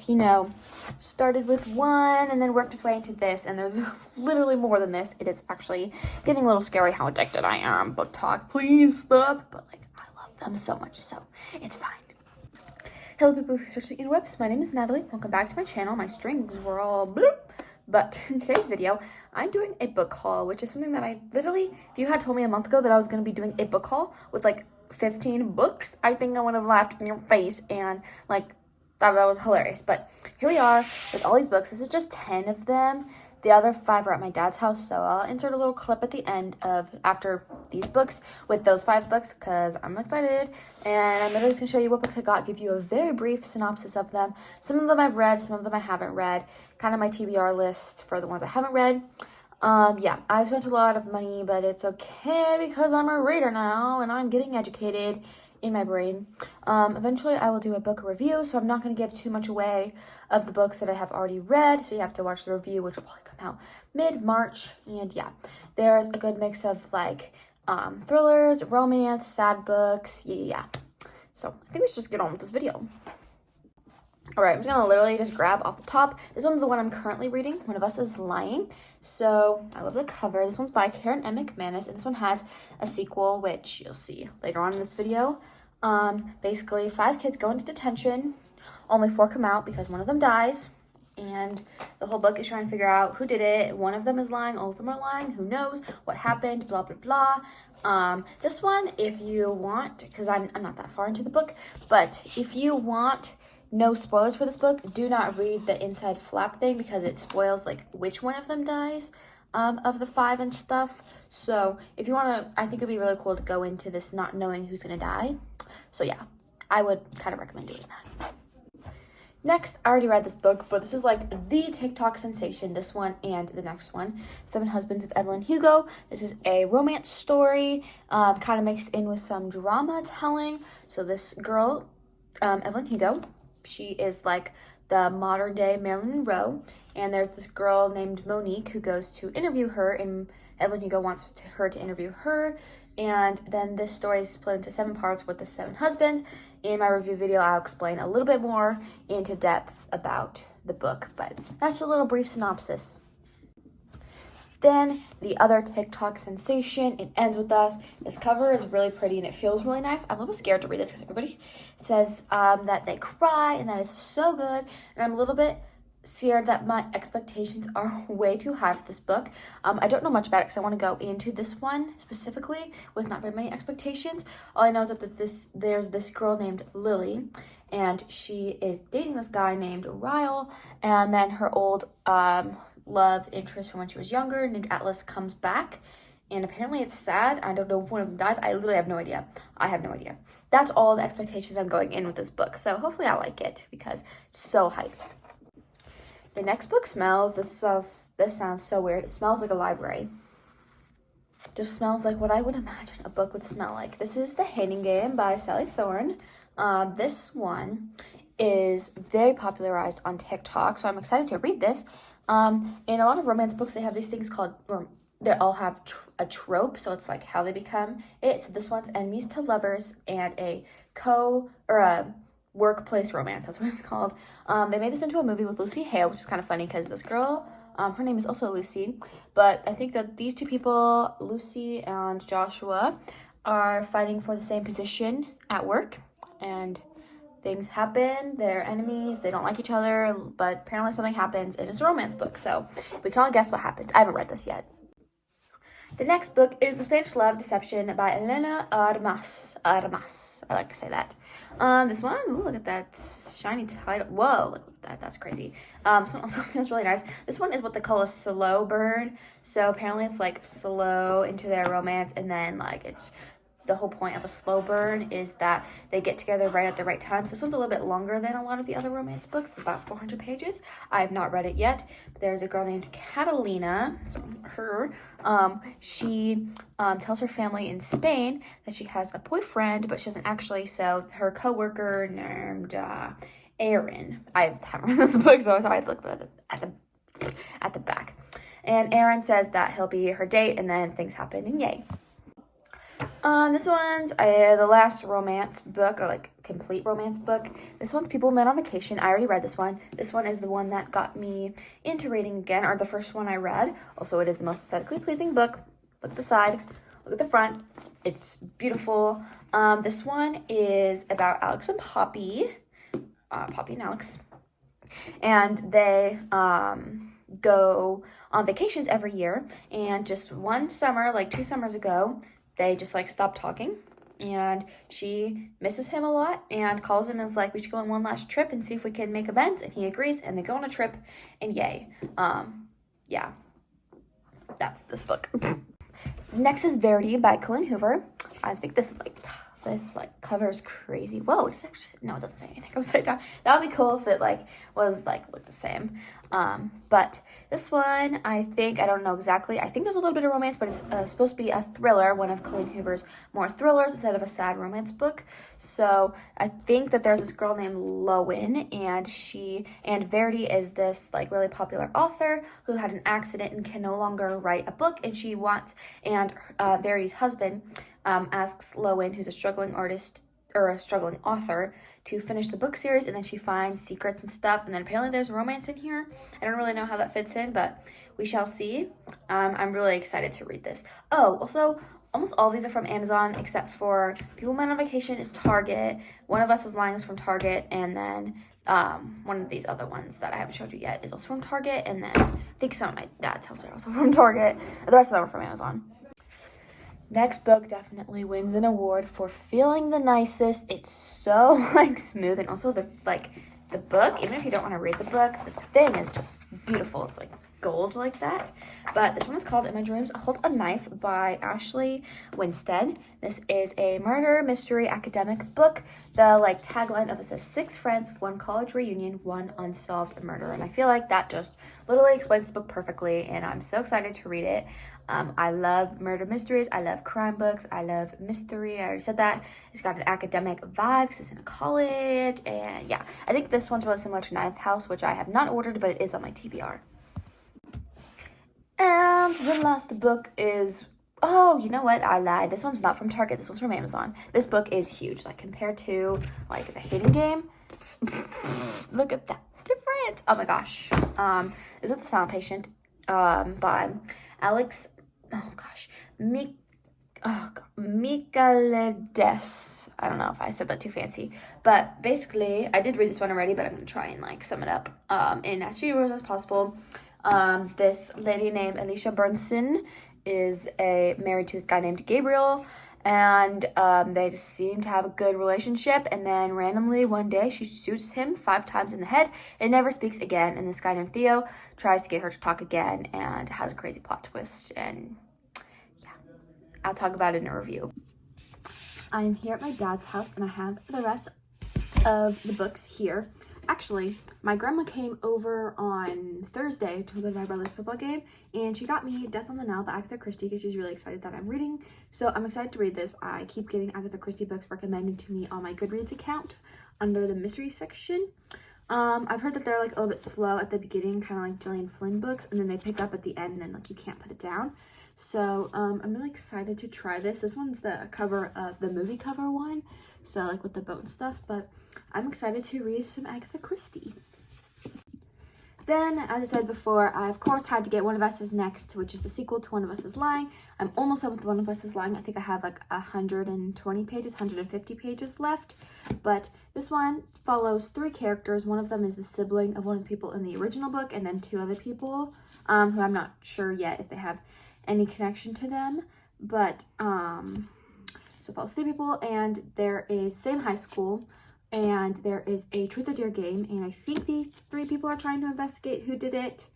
you know, started with one and then worked its way into this, and there's literally more than this. It is actually getting a little scary how addicted I am. booktok, please stop. But like, I love them so much, so it's fine. Hello people who search the interwebs, my name is Natalie. Welcome back to my channel. My strings were all bloop. But in today's video, I'm doing a book haul, which is something that I literally, if you had told me a month ago that I was going to be doing a book haul with like 15 books, I think I would have laughed in your face and like thought that was hilarious. But here we are with all these books. This is just 10 of them. The other 5 are at my dad's house, so I'll insert a little clip at the end of after these books with those 5 books because I'm excited. And I'm literally just going to show you what books I got, give you a very brief synopsis of them. Some of them I've read, some of them I haven't read. Kind of my TBR list for the ones I haven't read. Yeah, I've spent a lot of money, but it's okay because I'm a reader now and I'm getting educated in my brain. Eventually I will do a book review, so I'm not going to give too much away of the books that I have already read, so you have to watch the review, which will probably come out mid-March. And yeah, there's a good mix of like thrillers, romance, sad books, yeah. So I think we should just get on with this video. Alright, I'm just gonna literally just grab off the top. This one's the one I'm currently reading, One of Us is Lying. So I love the cover. This one's by Karen M. McManus, and this one has a sequel, which you'll see later on in this video. Basically 5 kids go into detention, only 4 come out because one of them dies, and the whole book is trying to figure out who did it. One of them is lying, all of them are lying, who knows what happened, blah blah blah. This one, if you want, because I'm not that far into the book, but if you want no spoilers for this book, do not read the inside flap thing because it spoils like which one of them dies of the 5 and stuff. So if you want to, I think it'd be really cool to go into this not knowing who's gonna die. So yeah, I would kind of recommend doing that. Next, I already read this book, but this is like the TikTok sensation, this one and the next one, 7 Husbands of Evelyn Hugo. This is a romance story, kind of mixed in with some drama telling. So this girl, Evelyn Hugo, she is like the modern day Marilyn Monroe, and there's this girl named Monique who goes to interview her, and Evelyn Hugo wants her to interview her. And then this story is split into 7 parts with the 7 husbands. In my review video, I'll explain a little bit more into depth about the book, but that's a little brief synopsis. Then the other TikTok sensation, It Ends With Us. This cover is really pretty and it feels really nice. I'm a little scared to read this because everybody says that they cry and that is so good, and I'm a little bit scared that my expectations are way too high for this book. I don't know much about it because I want to go into this one specifically with not very many expectations. All I know is that there's this girl named Lily, and she is dating this guy named Ryle, and then her old love interest from when she was younger named Atlas comes back, and apparently it's sad. I don't know if one of them dies. I literally have no idea. I have no idea. That's all the expectations I'm going in with this book, so hopefully I like it because it's so hyped. The next book smells, this sounds so weird. It smells like a library. Just smells like what I would imagine a book would smell like. This is The Hating Game by Sally Thorne. This one is very popularized on TikTok, so I'm excited to read this. In a lot of romance books, they have these things called, or they all have a trope, so it's like how they become it. So this one's enemies to lovers and a workplace romance, that's what it's called. They made this into a movie with Lucy Hale, which is kind of funny because this girl, her name is also Lucy, but I think that these 2 people, Lucy and Joshua, are fighting for the same position at work, and things happen, they're enemies, they don't like each other, but apparently something happens, and it's a romance book, so we can all guess what happens. I haven't read this yet. The next book is The Spanish Love Deception by Elena Armas. Armas, I like to say that. This one, ooh, look at that shiny title. Whoa, look at that, that's crazy. This one also feels really nice. This one is what they call a slow burn. So apparently it's like slow into their romance, and then like it's the whole point of a slow burn is that they get together right at the right time. So this one's a little bit longer than a lot of the other romance books. It's about 400 pages. I have not read it yet, but there's a girl named Catalina, so her, she tells her family in Spain that she has a boyfriend, but she doesn't actually, so her co-worker named Aaron, I haven't read this book, so I had to look at the back, and Aaron says that he'll be her date, and then things happen, and yay. This one's the last romance book, or like complete romance book. This one's People Men on Vacation. I already read this one. This one is the one that got me into reading again, or the first one I read. Also, it is the most aesthetically pleasing book. Look at the side. Look at the front. It's beautiful. This one is about Alex and Poppy. Poppy and Alex. And they go on vacations every year. And just one summer, like 2 summers ago, they just like stopped talking. And she misses him a lot and calls him and is like, we should go on one last trip and see if we can make amends. And he agrees, and they go on a trip, and yay. Yeah, that's this book. Next is Verity by Colleen Hoover. I think this cover is crazy. Whoa, it's actually, no, it doesn't say anything upside down. That would be cool if it was looked the same. But this one, I don't know exactly. I think there's a little bit of romance, but it's supposed to be a thriller, one of Colleen Hoover's more thrillers instead of a sad romance book. So I think that there's this girl named Lowen, and Verity is this really popular author who had an accident and can no longer write a book, and Verity's husband asks Lowen, who's a struggling artist or a struggling author, to finish the book series, and then she finds secrets and stuff, and then apparently there's romance in here. I don't really know how that fits in, but we shall see. I'm really excited to read this. Oh, also, almost all of these are from Amazon, except for People Men on Vacation is Target. One of Us Was Lying is from Target, and then one of these other ones that I haven't showed you yet is also from Target, and then I think some of my dad's house are also from Target. The rest of them are from Amazon. Next book definitely wins an award for feeling the nicest. It's so smooth, and also the book, even if you don't want to read the book, the thing is just beautiful. It's gold like that. But this one is called In My Dreams I Hold a Knife by Ashley Winstead. This is a murder mystery academic book. The tagline of it says 6 friends, 1 college reunion, 1 unsolved murder. And I feel like that just literally explains the book perfectly, and I'm so excited to read it. I love murder mysteries. I love crime books. I love mystery. I already said that. It's got an academic vibe because it's in a college. And yeah, I think this one's really similar to Ninth House, which I have not ordered, but it is on my TBR. And the last book is, oh, you know what? I lied. This one's not from Target. This one's from Amazon. This book is huge. Compared to, The Hidden Game. Look at that difference. Oh my gosh. Is it The Silent Patient? By Alex... Michaelides. I don't know if I said that too fancy, but basically, I did read this one already, but I'm gonna try and sum it up in as few words as possible. This lady named Alicia Bernson is married to this guy named Gabriel, and they just seem to have a good relationship, and then randomly one day she shoots him 5 times in the head and never speaks again, and this guy named Theo tries to get her to talk again and has a crazy plot twist, and yeah, I'll talk about it in a review. I'm here at my dad's house, and I have the rest of the books here. Actually, my grandma came over on Thursday to go to my brother's football game, and she got me Death on the Nile by Agatha Christie because she's really excited that I'm reading. So I'm excited to read this. I keep getting Agatha Christie books recommended to me on my Goodreads account under the mystery section. I've heard that they're a little bit slow at the beginning, kind of like Gillian Flynn books, and then they pick up at the end, and then you can't put it down. So I'm really excited to try this. This one's the cover of the movie cover one, so with the boat and stuff, but I'm excited to read some Agatha Christie. Then, as I said before, I of course had to get One of Us Is Next, which is the sequel to One of Us Is Lying. I'm almost done with One of Us Is Lying. I think I have 120 pages, 150 pages left. But this one follows 3 characters. One of them is the sibling of one of the people in the original book, and then 2 other people who I'm not sure yet if they have any connection to them. But, so it follows 3 people, and there is same high school. And there is a Truth or Dare game, and I think these 3 people are trying to investigate who did it.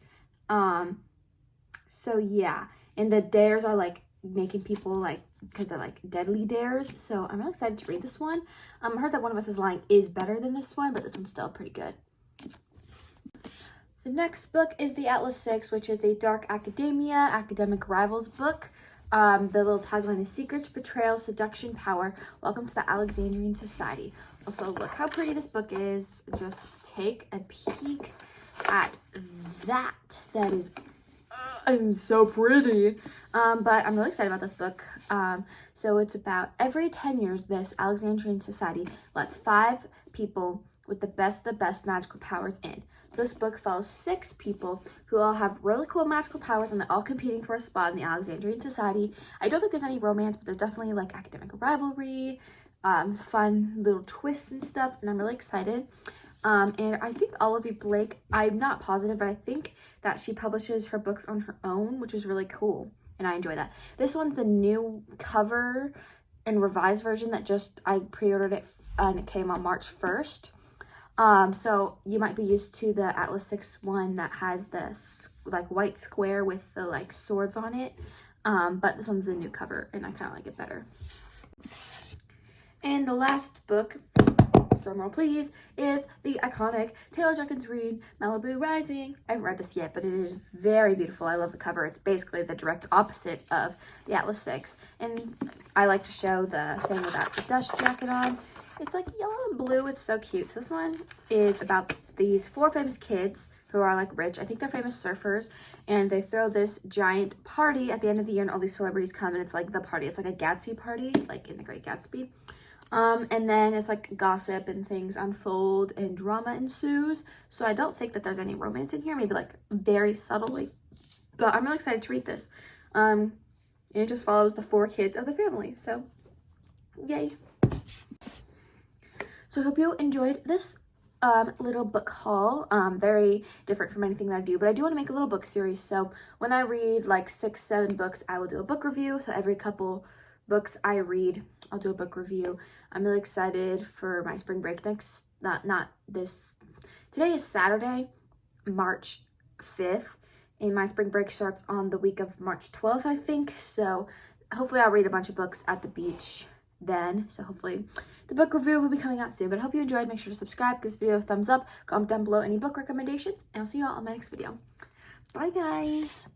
So yeah, and the dares are making people because they're deadly dares. So I'm really excited to read this one. I heard that One of Us Is Lying is better than this one, but this one's still pretty good. The next book is The Atlas 6, which is a dark academic rivals book. The little tagline is Secrets, Betrayal, Seduction, Power. Welcome to the Alexandrian Society. Also, look how pretty this book is. Just take a peek at that. That is I'm so pretty. But I'm really excited about this book. So it's about every 10 years, this Alexandrian society lets 5 people with the best magical powers in. This book follows 6 people who all have really cool magical powers, and they're all competing for a spot in the Alexandrian society. I don't think there's any romance, but there's definitely like academic rivalry, fun little twists and stuff, and I'm really excited. And I think Olivia Blake, I'm not positive, but I think that she publishes her books on her own, which is really cool, and I enjoy that. This one's the new cover and revised version that I pre-ordered it, and it came on March 1st. So you might be used to the Atlas 6 one that has the like white square with the like swords on it. But this one's the new cover, and I kind of like it better. And the last book, drumroll please, is the iconic Taylor Jenkins Reid Malibu Rising. I haven't read this yet, but it is very beautiful. I love the cover. It's basically the direct opposite of the Atlas 6. And I like to show the thing without the dust jacket on. It's like yellow and blue. It's so cute. So this one is about these 4 famous kids who are like rich. I think they're famous surfers, and they throw this giant party at the end of the year, and all these celebrities come, and it's like the party. It's like a Gatsby party, like in The Great Gatsby. And then it's like gossip and things unfold and drama ensues. So I don't think that there's any romance in here, maybe like very subtly, but I'm really excited to read this. And it just follows the 4 kids of the family. So yay. So I hope you enjoyed this little book haul. Very different from anything that I do, but I do want to make a little book series. So when I read like 6-7 books, I will do a book review. So every couple books I read, I'll do a book review. I'm really excited for my spring break next, today is Saturday, March 5th, and my spring break starts on the week of March 12th, I think. So hopefully I'll read a bunch of books at the beach then. So hopefully the book review will be coming out soon. But I hope you enjoyed. Make sure to subscribe, give this video a thumbs up, comment down below any book recommendations, and I'll see you all on my next video. Bye guys.